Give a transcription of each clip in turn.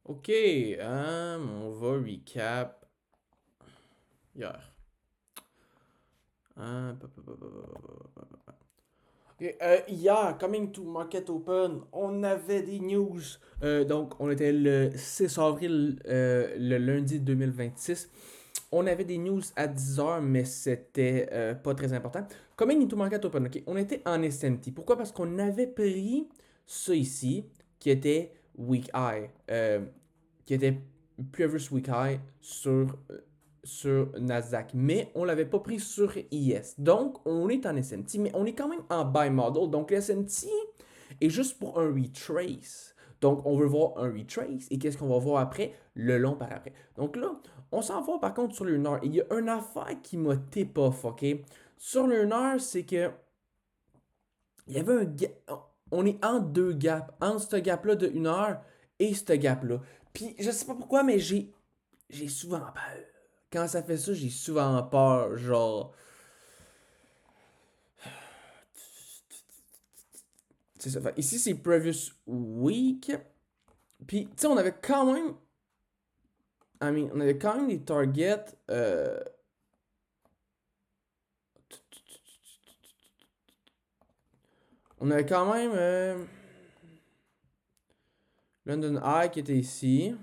Ok, on va recap hier. Ok, hier, coming to Market Open, on avait des news. Donc, on était le 6 avril, le lundi 2026. On avait des news à 10 heures, mais c'était pas très important. Coming into Market Open, ok, on était en SMT. Pourquoi? Parce qu'on avait pris ça ici, qui était Weak Eye. Qui était Previous Week High sur Nasdaq. Mais on ne l'avait pas pris sur IS. Donc, on est en SMT, mais on est quand même en buy model. Donc, le SMT est juste pour un retrace. Donc, on veut voir un retrace. Et qu'est-ce qu'on va voir après? Le long par après. Donc là, on s'en va par contre sur le Lunar. Il y a une affaire qui m'a tip off, ok? Sur le Lunar, c'est que il y avait un gap. On est en deux gaps. Entre ce gap-là de 1 heure et ce gap-là. Puis, je sais pas pourquoi, mais j'ai souvent peur. Quand ça fait ça, j'ai souvent peur. Genre. C'est ça. Fait, ici, c'est Previous Week. Puis, tu sais, on avait quand même. On avait quand même des targets. On avait quand même. London Eye qui était ici.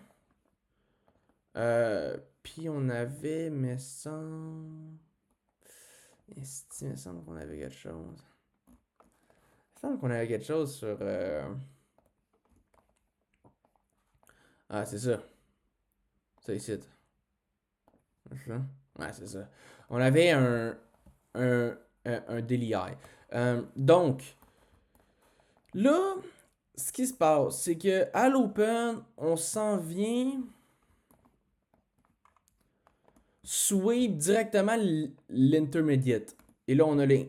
Puis, on avait. Mais sans. Il me semble qu'on avait quelque chose. Il me semble qu'on avait quelque chose sur. Ah, c'est ça. Ça ici. C'est ça? Ouais, c'est ça. On avait un, un daily high. Donc, là, ce qui se passe, c'est que à l'open, on s'en vient sweep directement l'intermediate. Et là, on a le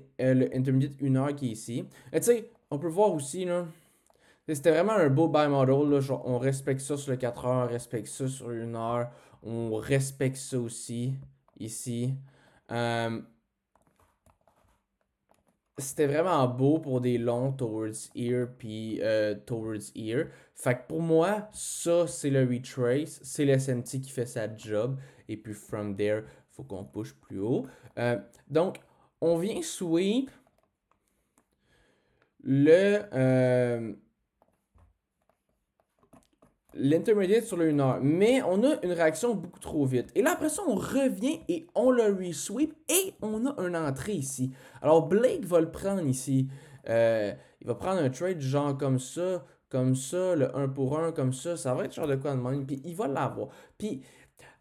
intermediate 1 heure qui est ici. Et tu sais, on peut voir aussi, là, c'était vraiment un beau buy model. Là, genre, on respecte ça sur le 4 heures, on respecte ça sur 1 heure, on respecte ça aussi, ici. Euh, C'était vraiment beau pour des longs towards here puis towards here. Fait que pour moi, ça c'est le retrace, c'est le SMT qui fait sa job. Et puis from there, faut qu'on push plus haut. Donc, on vient sweep le l'intermediate sur le 1 heure. Mais on a une réaction beaucoup trop vite. Et là, après ça, on revient et on le resweep et on a une entrée ici. Alors, Blake va le prendre ici. Il va prendre un trade genre comme ça, le un pour un comme ça. Ça va être genre de quoi de même. Puis il va l'avoir. Puis,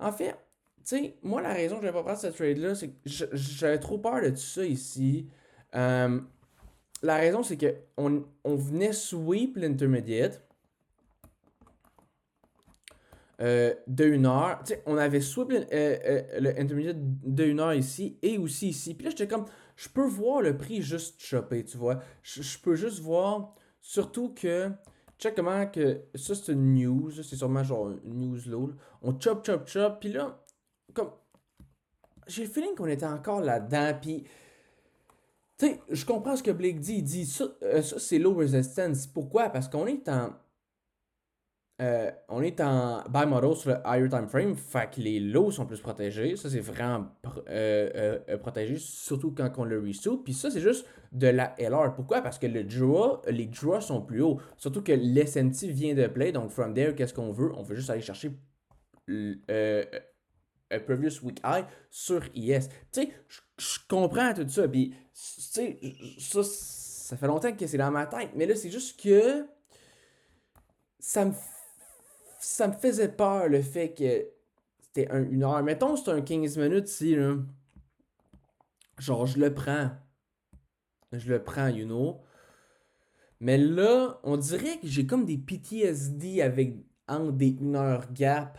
en fait, tu sais, moi, la raison que je vais pas prendre ce trade-là, c'est que j'avais trop peur de tout ça ici. Euh, la raison, c'est que on venait sweep l'intermediate. De 1 heure. Tu sais, on avait swap le intermediate de 1 heure ici et aussi ici. Puis là, j'étais comme, je peux voir le prix juste chopper, tu vois. Je peux juste voir, surtout que, check comment que, ça c'est une news, c'est sûrement genre une news low. On chop, chop, chop. Puis là, comme, j'ai le feeling qu'on était encore là-dedans. Puis, tu sais, je comprends ce que Blake dit. Il dit, ça c'est low resistance. Pourquoi? Parce on est en buy model sur le higher time frame, fait que les lows sont plus protégés. Ça, c'est vraiment protégé, surtout quand on le resoup. Puis ça, c'est juste de la LR. Pourquoi? Parce que les draws sont plus hauts. Surtout que l'SNT vient de play. Donc, from there, qu'est-ce qu'on veut? On veut juste aller chercher un previous week high sur IS. Tu sais, je comprends tout ça. Puis, tu sais, ça fait longtemps que c'est dans ma tête. Mais là, c'est juste que ça me ça me faisait peur le fait que c'était 1 heure. Mettons, c'est un 15 minutes ici, là. Genre, je le prends. Je le prends, you know. Mais là, on dirait que j'ai comme des PTSD avec entre des 1 heure gap.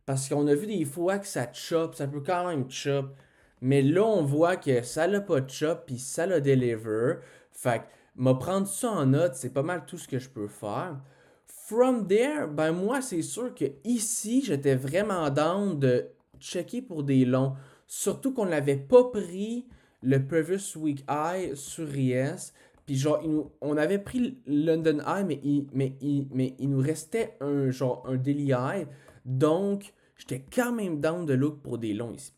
Parce qu'on a vu des fois que ça chop, ça peut quand même chop. Mais là, on voit que ça l'a pas chop, puis ça l'a deliver. Fait que, m'a prendre ça en note, c'est pas mal tout ce que je peux faire. From there, ben moi, c'est sûr que ici, j'étais vraiment down de checker pour des longs. Surtout qu'on n'avait pas pris le previous week high sur IS. Puis genre, on avait pris London Eye, mais il nous restait un Daily Eye. Donc, j'étais quand même down de look pour des longs ici.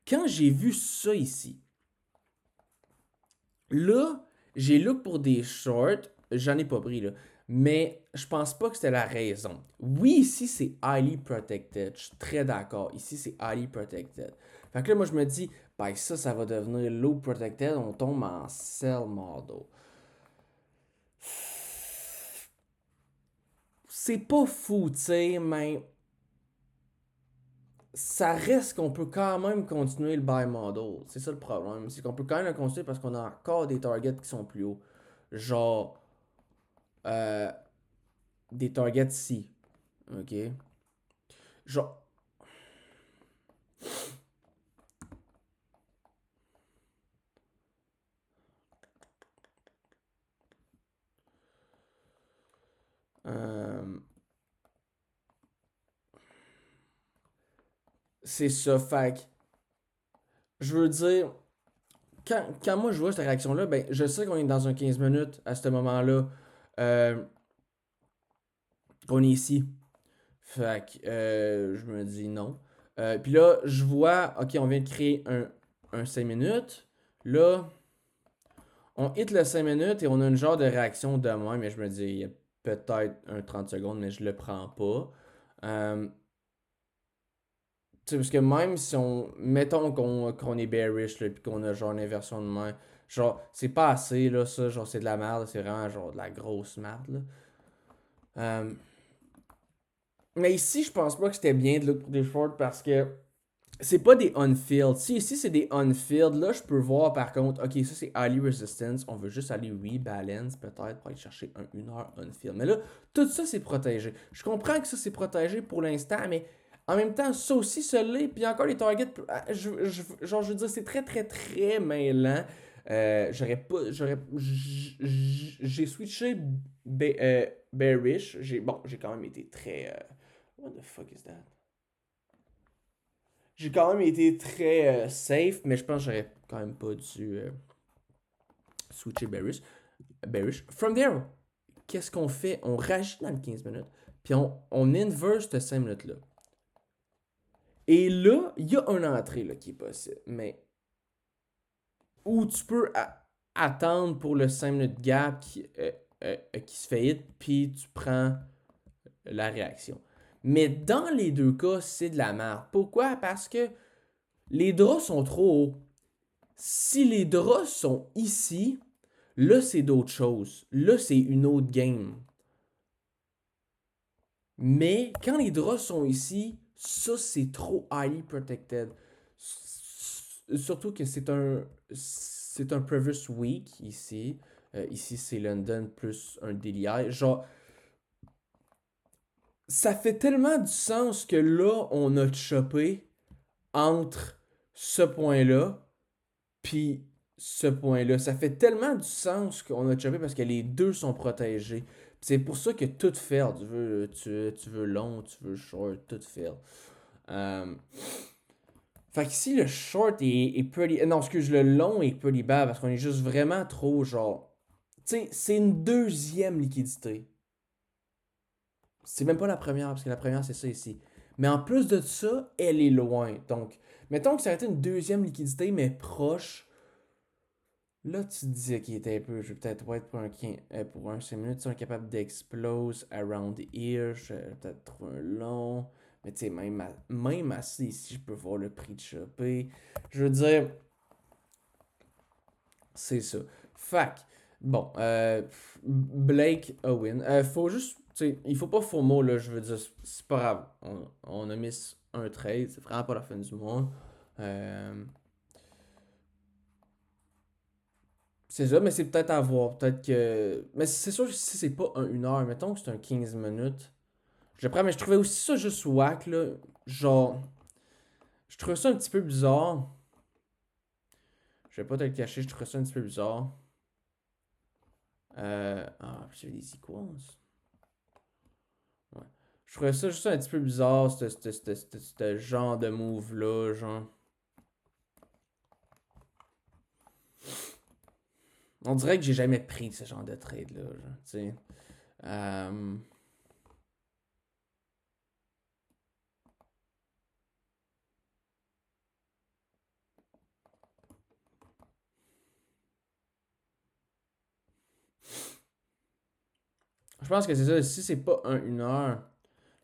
Quand j'ai vu ça ici, là, j'ai look pour des shorts. J'en ai pas pris, là. Mais je pense pas que c'était la raison. Oui, ici, c'est highly protected. Je suis très d'accord. Ici, c'est highly protected. Fait que là, moi, je me dis, ben ça va devenir low protected. On tombe en sell model. C'est pas fou, tu sais, mais ça reste qu'on peut quand même continuer le buy model. C'est ça le problème. C'est qu'on peut quand même le continuer parce qu'on a encore des targets qui sont plus hauts. Genre, euh, des targets ici. OK? Genre, euh, c'est ça. Fait que, je veux dire, quand moi je vois cette réaction-là, ben, je sais qu'on est dans un 15 minutes à ce moment-là. euh, qu'on est ici. Fait que je me dis non. Puis là, je vois, ok, on vient de créer un 5 minutes. Là, on hit le 5 minutes et on a une genre de réaction de moi, mais je me dis, il y a peut-être un 30 secondes, mais je le prends pas. Euh, Tu sais, parce que même si on. Mettons qu'on est bearish, là, puis qu'on a genre une inversion de main, genre, c'est pas assez, là, ça, genre, c'est de la merde, c'est vraiment genre de la grosse merde, là. Euh, mais ici, je pense pas que c'était bien de look pour des shorts parce que c'est pas des unfilled. Si ici c'est des unfilled, là je peux voir par contre, ok, ça c'est highly resistance, on veut juste aller rebalance peut-être pour aller chercher un 1 heure unfilled. Mais là, tout ça c'est protégé. Je comprends que ça c'est protégé pour l'instant, mais en même temps, ça aussi se l'est. Puis encore les targets, genre je veux dire, c'est très très très mêlant. J'aurais pas, j'ai switché bearish. J'ai quand même été très. What the fuck is that? J'ai quand même été très safe, mais je pense que j'aurais quand même pas dû switcher bearish. Bearish. From there, qu'est-ce qu'on fait? On réagit dans les 15 minutes, puis on inverse de 5 minutes-là. Et là, il y a une entrée là, qui est possible, mais où tu peux attendre pour le 5 minutes gap qui se fait hit, puis tu prends la réaction. Mais dans les deux cas, c'est de la merde. Pourquoi? Parce que les draps sont trop hauts. Si les draps sont ici, là, c'est d'autres choses. Là, c'est une autre game. Mais quand les draps sont ici, ça, c'est trop highly protected. Surtout que c'est un previous week ici. Ici, c'est London plus un daily high. Genre, ça fait tellement du sens que là, on a chopé entre ce point-là puis ce point-là. Ça fait tellement du sens qu'on a chopé parce que les deux sont protégés. C'est pour ça que tout fail. Tu veux long, tu veux short, tout fail. Euh, Fait qu'ici, le short est pretty. Non, excuse, le long est pretty bad parce qu'on est juste vraiment trop genre. Tu sais, c'est une deuxième liquidité. C'est même pas la première parce que la première, c'est ça ici. Mais en plus de ça, elle est loin. Donc, mettons que ça a été une deuxième liquidité, mais proche. Là, tu te disais qu'il était un peu. Je vais peut-être être pour un 5 minutes, ils capable d'explose around here. Je vais peut-être trouver un long. Mais tu sais, même assis ici, je peux voir le prix de choper. Je veux dire, c'est ça. Fac. Bon, Blake Owen. Faut juste. Tu sais, il faut pas faux mot, là. Je veux dire, c'est pas grave. On a mis un trade. C'est vraiment pas la fin du monde. Euh, C'est ça, mais c'est peut-être à voir. Peut-être que. Mais c'est sûr que si c'est pas un 1 heure, mettons que c'est un 15 minutes. Je prends, mais je trouvais aussi ça juste whack, là. Genre. Je trouvais ça un petit peu bizarre. Je vais pas te le cacher, je trouvais ça un petit peu bizarre. Ah, j'ai des equals. Ouais. Je trouvais ça juste un petit peu bizarre, ce genre de move-là, genre. On dirait que j'ai jamais pris ce genre de trade-là. Tu sais. Euh, je pense que c'est ça. Si c'est pas un 1 heure,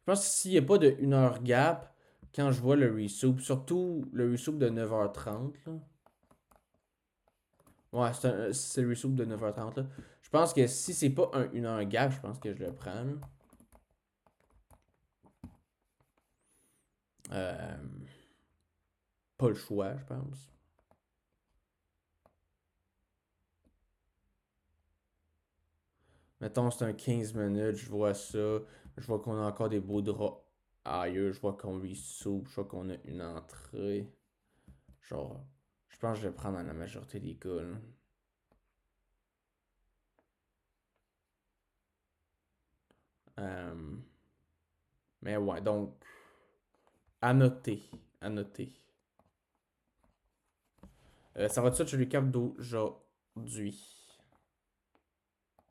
je pense que s'il n'y a pas de 1 heure gap, quand je vois le resoup, surtout le resoup de 9h30, là. Ouais, c'est le resoup de 9h30, là. Je pense que si c'est pas un 1 heure gap, je pense que je le prends, là. Euh, Pas le choix, je pense. Mettons, c'est un 15 minutes, je vois ça. Je vois qu'on a encore des beaux draps ailleurs. Je vois qu'on resoup. Je vois qu'on a une entrée. Genre, je pense que je vais prendre dans la majorité des cas, là. Euh, mais ouais, donc, à noter. À noter. Ça va tout de suite, je lui capte d'aujourd'hui.